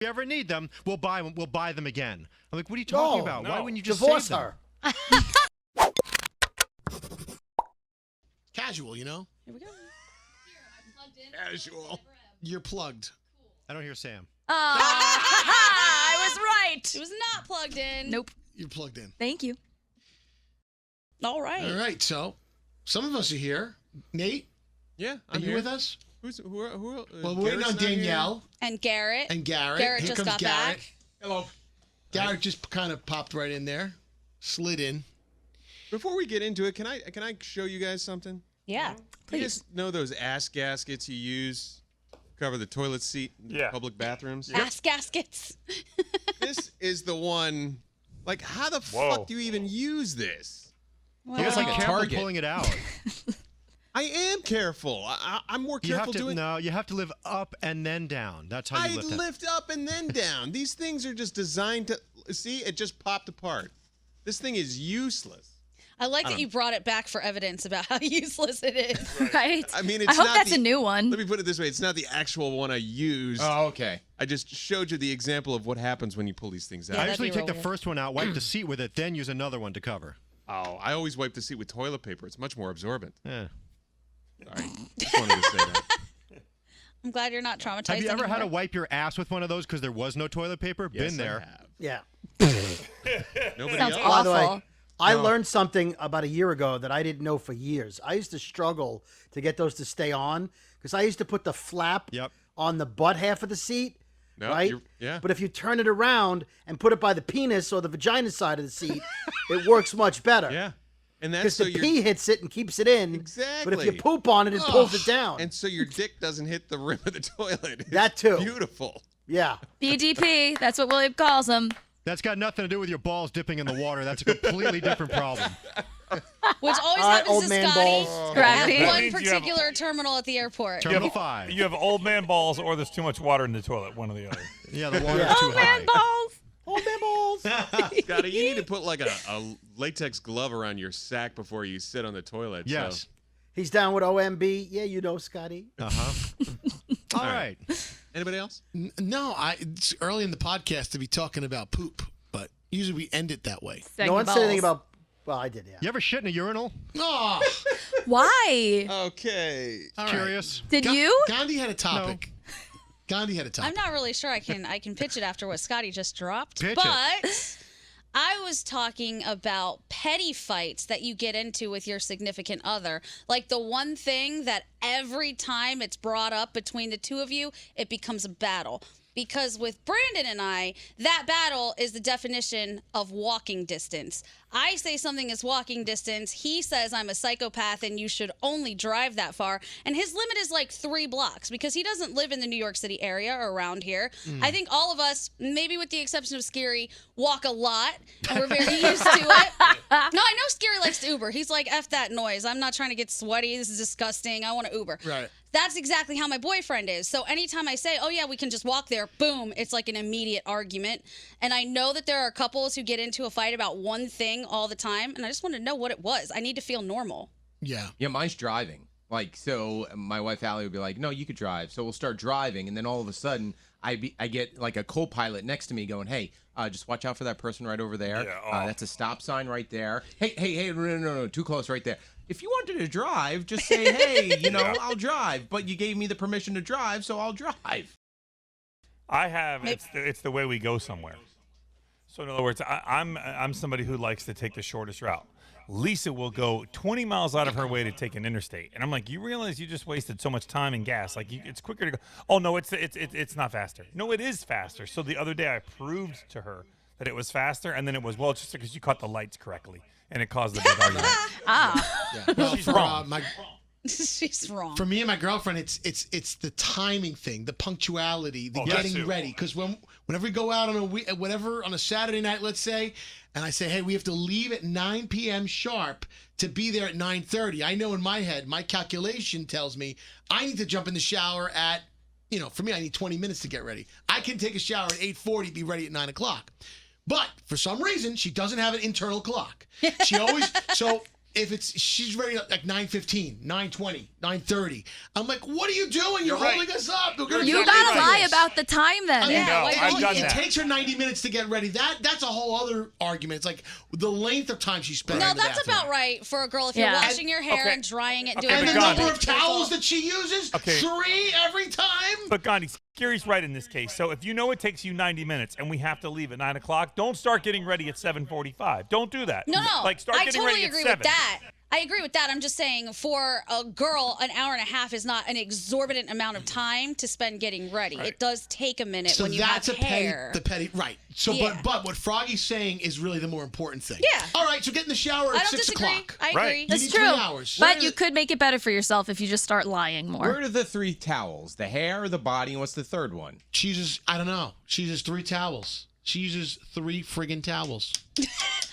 you ever need them, we'll buy them again. I'm like, what are you talking about? No. Why wouldn't you just divorce save her? them? Casual, you know? Here we go. Casual. You're plugged. I don't hear Sam. I was right. It was not plugged in. Nope. You're plugged in. Thank you. All right. All right, so some of us are here. Nate, Yeah, are I'm you here. with us? Who Well, we're waiting Garrett's on not here? Danielle And Garrett. and Garrett. Garrett Here just comes got Garrett. back. Hello. Garrett just kind of popped right in there, slid in. Before we get into it, can I show you guys something? Yeah. You guys know those ass gaskets you use to cover the toilet seat in public bathrooms? Ass gaskets. This is the one. Like, how the fuck do you even use this? He was like a careful target. pulling it out. I am careful. I'm more careful doing. No, you have to live up and then down. That's how you lift it. lift up and then down. These things are just designed to see. It just popped apart. This thing is useless. I like that you brought it back for evidence about how useless it is. Right? I mean, I hope that's a new one. Let me put it this way: it's not the actual one I used. Oh, okay. I just showed you the example of what happens when you pull these things out. Yeah, I that'd usually be take the real first one out, wipe the seat with it, then use another one to cover. Oh, I always wipe the seat with toilet paper. It's much more absorbent. Yeah. Sorry, just wanted to say that. I'm glad you're not traumatized Have you ever had to anymore. wipe your ass with one of those because there was no toilet paper? Yes, Been there. I have. Yeah. Nobody Sounds else. By the way, awful. I learned something about a year ago that I didn't know for years. I used to struggle to get those to stay on because I used to put the flap on the butt half of the seat, No, right? yeah. But if you turn it around and put it by the penis or the vagina side of the seat, it works much better. Yeah. And that's Because so the your pee hits it and keeps it in. Exactly. But if you poop on it, it pulls it down. and so your dick doesn't hit the rim of the toilet. It's That too. Beautiful. Yeah. BDP. That's what William calls them. That's got nothing to do with your balls dipping in the water. That's a completely different problem. Which always All right, happens old to man Scotty balls. Gravity. at That one means you have- particular terminal at the airport. Terminal 5. You have old man balls or there's too much water in the toilet, one or the other. Yeah, the water's too high. balls. Old man balls. Scotty, you need to put like a latex glove around your sack before you sit on the toilet. Yes. So. He's down with OMB. Yeah, you know, Scotty. Uh-huh. All right. Anybody else? No, it's early in the podcast to be talking about poop, but usually we end it that way. No one said anything about. Well, I did, yeah. You ever shit in a urinal? Oh, Why? Okay. all right. Curious. Did you? Gandhi had a topic. Gandhi had a topic. I'm not really sure I can pitch it after what Scotty just dropped. Pitch but I was talking about petty fights that you get into with your significant other. Like the one thing that every time it's brought up between the two of you, it becomes a battle. Because with Brandon and I, that battle is the definition of walking distance. I say something is walking distance. He says I'm a psychopath and you should only drive that far. And his limit is like 3 blocks because he doesn't live in the New York City area or around here. I think all of us, maybe with the exception of Scary, walk a lot and we're very used to it. No, I know Scary likes to Uber. He's like, F that noise. I'm not trying to get sweaty. This is disgusting. I want to Uber. Right. That's exactly how my boyfriend is. So anytime I say, oh, yeah, we can just walk there, boom, it's like an immediate argument. And I know that there are couples who get into a fight about one thing all the time. And I just want to know what it was. I need to feel normal. Yeah. Yeah, mine's driving. Like, so my wife Allie would be like, no, you could drive. So we'll start driving. And then all of a sudden, I get like a co-pilot next to me going, hey, just watch out for that person right over there. Yeah, That's a stop sign right there. Hey, no, too close right there. If you wanted to drive, just say, hey, I'll drive. But you gave me the permission to drive, so I'll drive. I have. It's the way we go somewhere. So in other words, I'm somebody who likes to take the shortest route. Lisa will go 20 miles out of her way to take an interstate, and I'm like, you realize you just wasted so much time and gas? Like, it's quicker to go. Oh no, it's not faster. No, it is faster. So the other day I proved to her that it was faster, and then it was, well, it's just because you caught the lights correctly, and it caused the big argument. Yeah. Well, She's for wrong. She's wrong. For me and my girlfriend, it's the timing thing, the punctuality, the getting too. ready. Because whenever we go out on on a Saturday night, let's say, and I say, hey, we have to leave at 9 p.m. sharp to be there at 9:30. I know in my head, my calculation tells me I need to jump in the shower at, for me, I need 20 minutes to get ready. I can take a shower at 8:40, be ready at 9 o'clock. But for some reason, she doesn't have an internal clock. She always if she's ready at like 9:15, 9:20, 9:30. I'm like, what are you doing? You're holding us up. You gotta lie about the time then. It takes her 90 minutes to get ready. That's a whole other argument. It's like the length of time she spent. No, in the that's bathroom. about right for a girl if you're washing your hair and drying it. Doing And the Gandhi. number of towels that she uses, Okay. 3 every time. But Gandhi, Gary's right in this case. So if you know it takes you 90 minutes and we have to leave at 9 o'clock, don't start getting ready at 7:45. Don't do that. No. Like start I getting totally ready agree at 7. with that. I agree with that. I'm just saying for a girl, an hour and a half is not an exorbitant amount of time to spend getting ready. Right. It does take a minute So when you that's have hair. the petty, right. So, Yeah. but what Froggy's saying is really the more important thing. Yeah. All right, so get in the shower I at don't 6 disagree. o'clock. I Right. agree. You That's need true. 3 hours. But you could make it better for yourself if you just start lying more. Where are the 3 towels? The hair, the body, and what's the third one? She uses, I don't know, she uses 3 towels. She uses 3 friggin' towels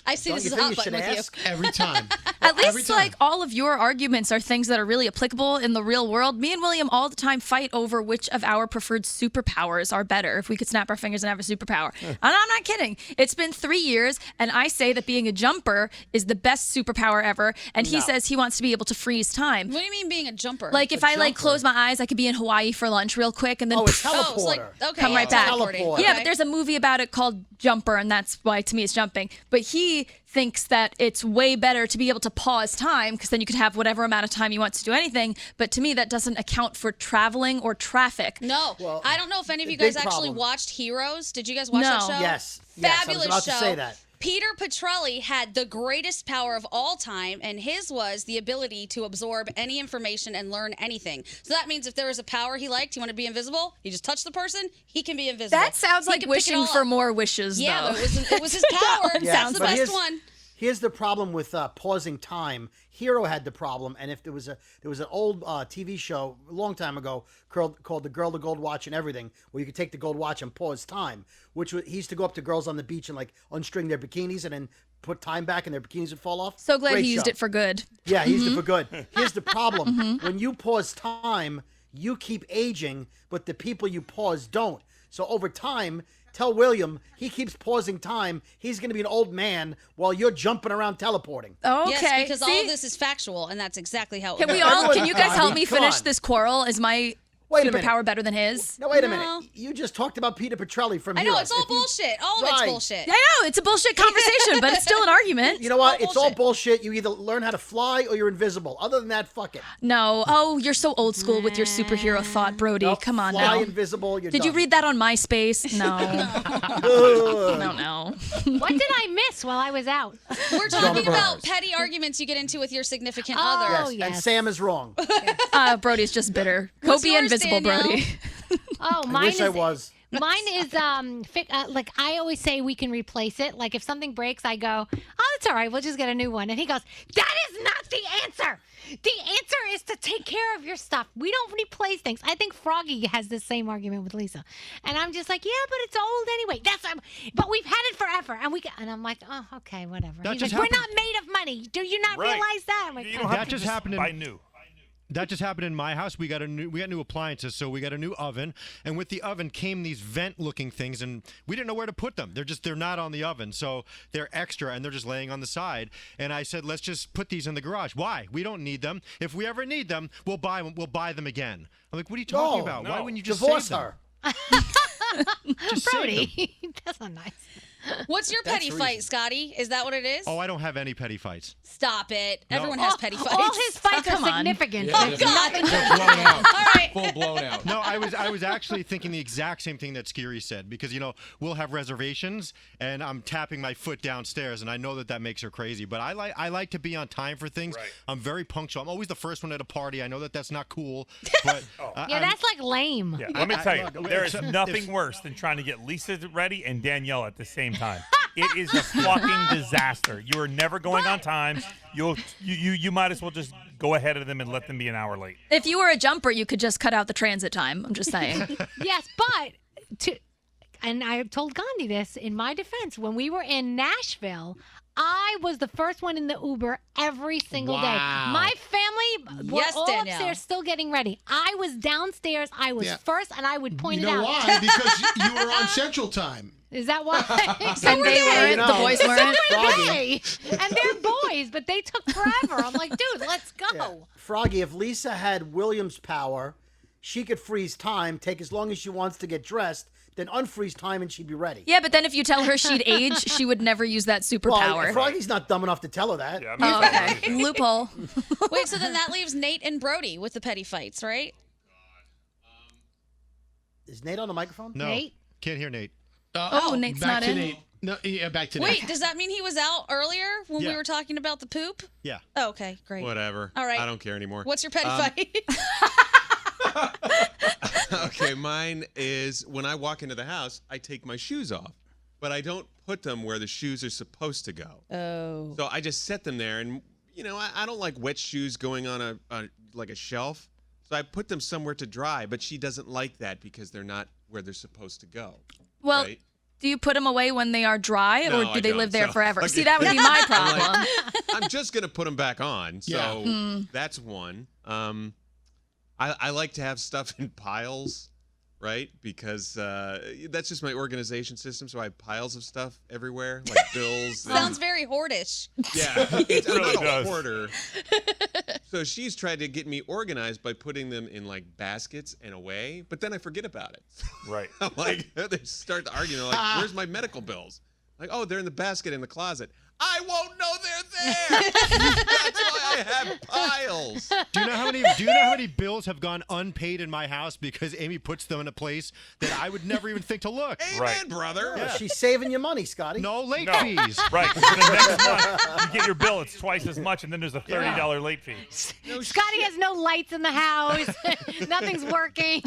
I see Don't this you is a think hot you button should with ask? every time. At Every least, time. like, all of your arguments are things that are really applicable in the real world. Me and William all the time fight over which of our preferred superpowers are better. If we could snap our fingers and have a superpower. And I'm not kidding. It's been 3 years, and I say that being a jumper is the best superpower ever. And he says he wants to be able to freeze time. What do you mean being a jumper? Like, if I, like, close my eyes, I could be in Hawaii for lunch real quick and then Oh, it's Oh, it's like, teleporter. okay, come yeah, right back. teleporting. Teleport. Yeah, Okay. but there's a movie about it called Jumper, and that's why to me it's jumping. But he thinks that it's way better to be able to pause time because then you could have whatever amount of time you want to do anything. But to me, that doesn't account for traveling or traffic. No, Well, I don't know if any of you big guys actually problem. watched Heroes. Did you guys watch that No. show? Yes. Fabulous I was about show. to say that. Peter Petrelli had the greatest power of all time, and his was the ability to absorb any information and learn anything. So that means if there was a power he liked, he wanted to be invisible, he just touched the person, he can be invisible. That sounds He like can pick it wishing all for up. more wishes, Yeah, though. but it was his power. Yeah, That's the but best here's- one. Here's the problem with pausing time. Hero had the problem, and if there was an old TV show a long time ago called The Girl, the Gold Watch, and Everything, where you could take the gold watch and pause time. He used to go up to girls on the beach and like unstring their bikinis and then put time back, and their bikinis would fall off. So glad Great he used show. it for good. Yeah, he used it for good. Here's the problem: when you pause time, you keep aging, but the people you pause don't. So over time. Tell William he keeps pausing time. He's going to be an old man while you're jumping around teleporting. Okay. Yes, because all See? of this is factual, and that's exactly how it Can works. we all? Everyone- Can you guys I help mean, me come finish on. this quarrel? Is my Wait a minute. superpower better than his? No, wait a No. minute. You just talked about Peter Petrelli from I know, Heroes. it's all If you- bullshit. All of it's Right. bullshit. I know it's a bullshit conversation, but it's still an argument. You know what? all It's all bullshit. bullshit. You either learn how to fly or you're invisible. Other than that, fuck it. No. Oh, you're so old school with your superhero thought, Brody. Nope, Come on fly now. invisible. You're Did you done. read that on MySpace? No. Ugh. No. What did I miss while I was out? We're talking Jumpers. about petty arguments you get into with your significant Oh, other. Yes, and yes. Sam is wrong. Brody's just bitter. Go What's be yours, invisible, Danielle? Brody. Oh, I mine wish is. I was. Mine is like I always say we can replace it. Like if something breaks, I go, "Oh, it's all right. We'll just get a new one." And he goes, "That is not the answer. The answer is to take care of your stuff. We don't replace things." I think Froggy has the same argument with Lisa, and I'm just like, "Yeah, but it's old anyway. But we've had it forever." And I'm like, "Oh, okay, whatever." That He's just like, "We're happened- not made of money. Do you not Right. realize that?" I'm like, You "Oh, don't have That to just happened in- buy new. That just happened in my house. We got new appliances, so we got a new oven, and with the oven came these vent-looking things, and we didn't know where to put them. They're not on the oven, so they're extra, and they're just laying on the side. And I said, let's just put these in the garage. Why? We don't need them. If we ever need them, we'll buy them. We'll buy them again. I'm like, what are you talking No. about? Why No. wouldn't you just Divorce save them? her. Just save them. Brody, that's not nice." What's your petty reason. fight, Scotty? Is that what it is? Oh, I don't have any petty fights. Stop it. No. Everyone has petty fights. All his fights are Come on. significant. Oh, God. Full blown out. All right. Full blown out. No, I was actually thinking the exact same thing that Scary said, because we'll have reservations and I'm tapping my foot downstairs, and I know that makes her crazy, but I like to be on time for things. Right. I'm very punctual. I'm always the first one at a party. I know that that's not cool, but Yeah, that's like lame. Yeah, let me tell you, look, there is if- nothing worse than trying to get Lisa ready and Danielle at the same time. It is a fucking disaster. You are never going on time. You might as well just go ahead of them and let them be an hour late. If you were a jumper, you could just cut out the transit time. I'm just saying. Yes, but and I told Gandhi this in my defense. When we were in Nashville, I was the first one in the Uber every single day. Wow. My family were Yes, all Danielle. upstairs still getting ready. I was downstairs. I was first, and I would point You it know out. why? Because you were on Central Time. Is that why? And they weren't. The boys weren't. Hey, and they're boys, but they took forever. I'm like, dude, let's go. Yeah. Froggy, if Lisa had William's power, she could freeze time, take as long as she wants to get dressed, then unfreeze time, and she'd be ready. Yeah, but then if you tell her she'd age, she would never use that superpower. Well, Froggy's not dumb enough to tell her that. Yeah, Oh, okay. Loophole. Wait, so then that leaves Nate and Brody with the petty fights, right? Is Nate on the microphone? No, Nate? can't hear Nate. Nate's back not to in. Nate. No, yeah, back to Nate. Wait, does that mean he was out earlier when we Yeah. were talking about the poop? Yeah. Oh, okay, great. Whatever. All right. I don't care anymore. What's your petty fight? Okay, mine is when I walk into the house, I take my shoes off, but I don't put them where the shoes are supposed to go. Oh. So I just set them there, and I don't like wet shoes going on a shelf. So I put them somewhere to dry, but she doesn't like that because they're not where they're supposed to go. Well, right? do you put them away when they are dry, No, or do I they don't. live there So, forever? okay. See, that would be my I'm problem. like, I'm just gonna put them back on. So Yeah. that's one. I like to have stuff in piles, right? Because that's just my organization system. So I have piles of stuff everywhere, like bills. Sounds very hoardish. Yeah, I'm really not a does. hoarder. So she's tried to get me organized by putting them in like baskets and away, but then I forget about it. Right. I'm like, they start to argue. They're like, "Where's my medical bills?" Like, "Oh, they're in the basket in the closet." I won't know they're there. That's why I have piles. Do you know how many bills have gone unpaid in my house because Amy puts them in a place that I would never even think to look? Amen, Right. brother. Yeah, she's saving you money, Scotty. No late No. fees. Right. 'cause the next month, you get your bill, it's twice as much, and then there's a $30 late fee. Scotty has no lights in the house. Nothing's working.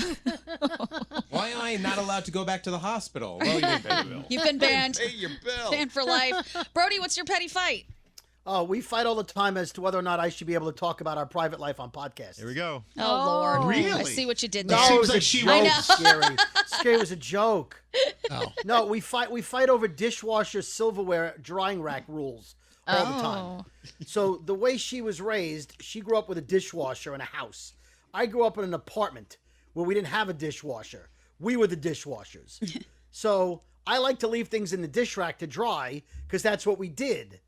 Why am I not allowed to go back to the hospital? Well, you didn't pay the bill. You've been banned. Pay your bill. Banned for life. Brody, what's your petty fight? We fight all the time as to whether or not I should be able to talk about our private life on podcasts. Here we go. Oh, Lord. Really? I see what you did No, there. it seems was like a she joke, wrote- Scary. Scary was a joke. Oh. No, we fight over dishwasher silverware drying rack rules all the time. So the way she was raised, she grew up with a dishwasher in a house. I grew up in an apartment where we didn't have a dishwasher. We were the dishwashers. So I like to leave things in the dish rack to dry because that's what we did.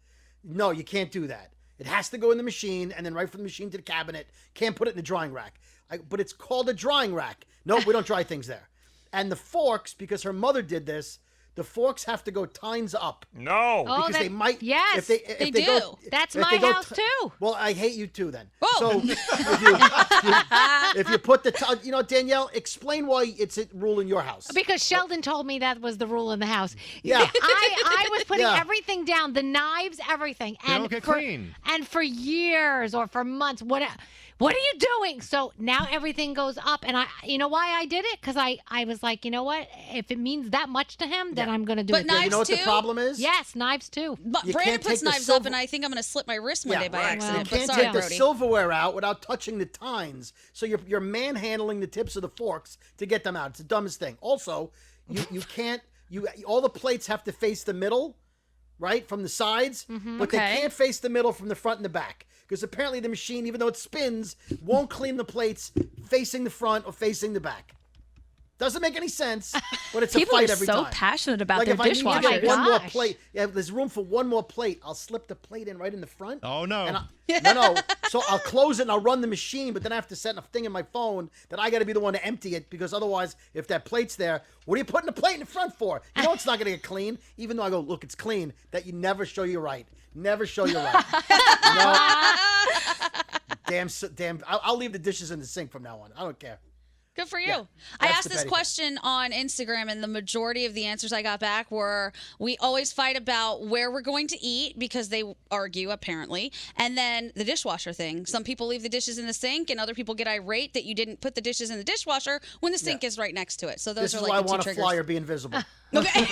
No, you can't do that. It has to go in the machine and then right from the machine to the cabinet. Can't put it in the drying rack. But it's called a drying rack. No, we don't dry things there. And the forks, because her mother did this, the forks have to go tines up. No. Oh, Because they might. Yes, if they they go- do. That's if my they go house too. Well, I hate you too then. Whoa. So if you put the, Danielle, explain why it's a rule in your house. Because Sheldon told me that was the rule in the house. Yeah. I was putting Yeah. everything down, the knives, everything. They And don't get for, clean. And for years or for months, what are you doing? So now everything goes up. And you know why I did it? Because I was like, you know what? If it means that much to him, then I'm going to do But it. knives You know what the too? problem is? Yes, knives too. But You Brandon can't puts take the knives up, silver- and I think I'm going to slip my wrist one day by right. accident. You But can't sorry, take the Brody. silverware out without touching the tines. So you're manhandling the tips of the forks to get them out. It's the dumbest thing. Also, you can't all the plates have to face the middle, right, from the sides, but they Okay. can't face the middle from the front and the back. Because apparently the machine, even though it spins, won't clean the plates facing the front or facing the back. Doesn't make any sense, but it's People a fight are every so time. passionate about Like their if I need to dishwasher. get one more gosh. plate, if there's room for one more plate, I'll slip the plate in right in the front. Oh, no. And no. So I'll close it and I'll run the machine, but then I have to set a thing in my phone that I got to be the one to empty it because otherwise, if that plate's there, what are you putting the plate in the front for? You know it's not going to get clean. Even though I go, look, it's clean. That you never show you right. Never show you right. Damn. I'll leave the dishes in the sink from now on. I don't care. Good for you. Yeah, I that's asked the this petty thing. question on Instagram, and the majority of the answers I got back were we always fight about where we're going to eat because they argue, apparently. And then the dishwasher thing. Some people leave the dishes in the sink, and other people get irate that you didn't put the dishes in the dishwasher when the sink is right next to it. So those This are is like why I the two want to triggers. fly or be invisible. Okay.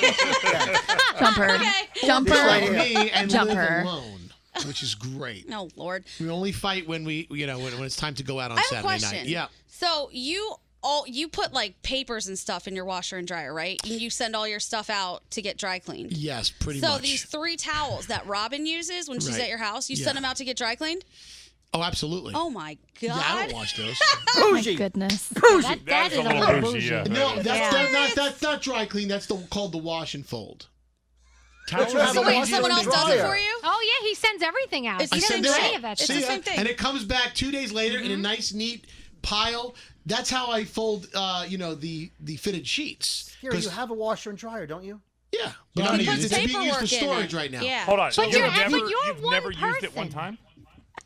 Jumper. Okay. Jumper. Right here. Me and Jumper. live alone, which is great. Oh, Lord. We only fight when when it's time to go out on I have a Saturday question. night. Yeah. So you put like papers and stuff in your washer and dryer, right? And you send all your stuff out to get dry cleaned. Yes, pretty So much. these 3 towels that Robin uses when she's Right. at your house, you Yeah. send them out to get dry cleaned? Oh, absolutely. Oh my God. Yeah, I don't wash those. Bougie. Goodness. Bougie. That is a little bougie, yeah. No, that's not dry clean. That's called the wash and fold. Towels you have So a wait, washer someone and else does it dryer. for you? Oh yeah, he sends everything out. It's the He same doesn't do thing. any of that It's shit. the same thing. And it comes back 2 days later in a nice, neat pile. That's how I fold, the fitted sheets. Here, you have a washer and dryer, don't you? Yeah, but He puts it's being used paperwork for in storage it. right now. Yeah. Hold on. But you've you're never one used it one person. time?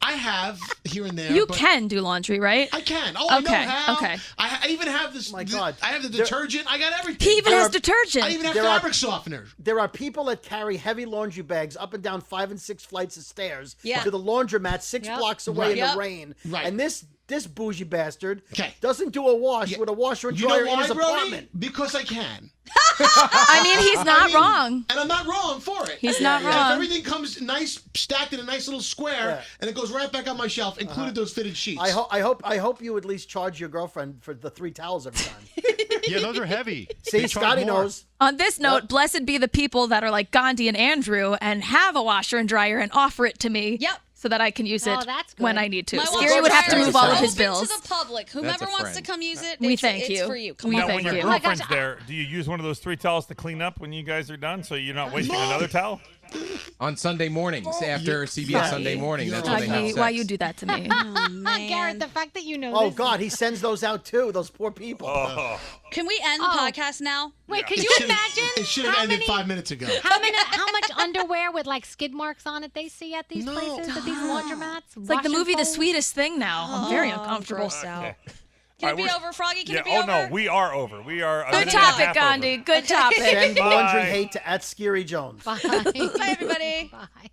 I have here and there. You but can do laundry, right? I can. Oh, I know Okay, how. okay. I even have this. My God. I have the detergent. I got everything. He even has are- detergent. I even have There are- fabric softener. There are people that carry heavy laundry bags up and down 5 and 6 flights of stairs Yeah. to the laundromat 6 Yep. blocks away Right. in Yep. the rain. Right. And this bougie bastard Okay. doesn't do a wash with a washer and You dryer know in why, his Brody? apartment. Because I can. I mean, he's not mean, wrong. And I'm not wrong for it. He's not And if wrong. everything comes nice, stacked in a nice little square, Yeah. and it goes right back on my shelf, included those fitted sheets. I hope you at least charge your girlfriend for the 3 towels every time. Yeah, those are heavy. See, They charge Scotty more. knows. On this note, Yep. blessed be the people that are like Gandhi and Andrew and have a washer and dryer and offer it to me. Yep. So that I can use it Oh, that's when good. I need to. My Scary washer would have to dryer move is all of his open bills. to the public. Whomever wants to friend. come use it, We it's, thank it's you. for you. Come We on. Now, thank when your you. Oh my girlfriend's gosh, there, do you use one of those 3 towels to clean up when you guys are done so you're not wasting another towel? On Sunday mornings after CBS Sunday Morning. That's when they have Agni, sex. why you do that to me? Oh, man. Garrett, the fact that you know Oh this. God, he sends those out too. Those poor people. Oh. Can we end the Oh. podcast now? Wait, could It you should've- imagine It should have how ended many 5 minutes ago. how much underwear with like skid marks on it they see at these No. places, at these laundromats? It's like the movie The Sweetest Thing now. I'm very Oh, uncomfortable. grossed out. Okay. Can All it be right, over, Froggy? Can Yeah. it be Oh, over? no. We are over. We are a Good minute and a half topic, over. Gandhi. Good topic. Send laundry Bye. hate to @Scary Jones. Bye. Bye, everybody. Bye.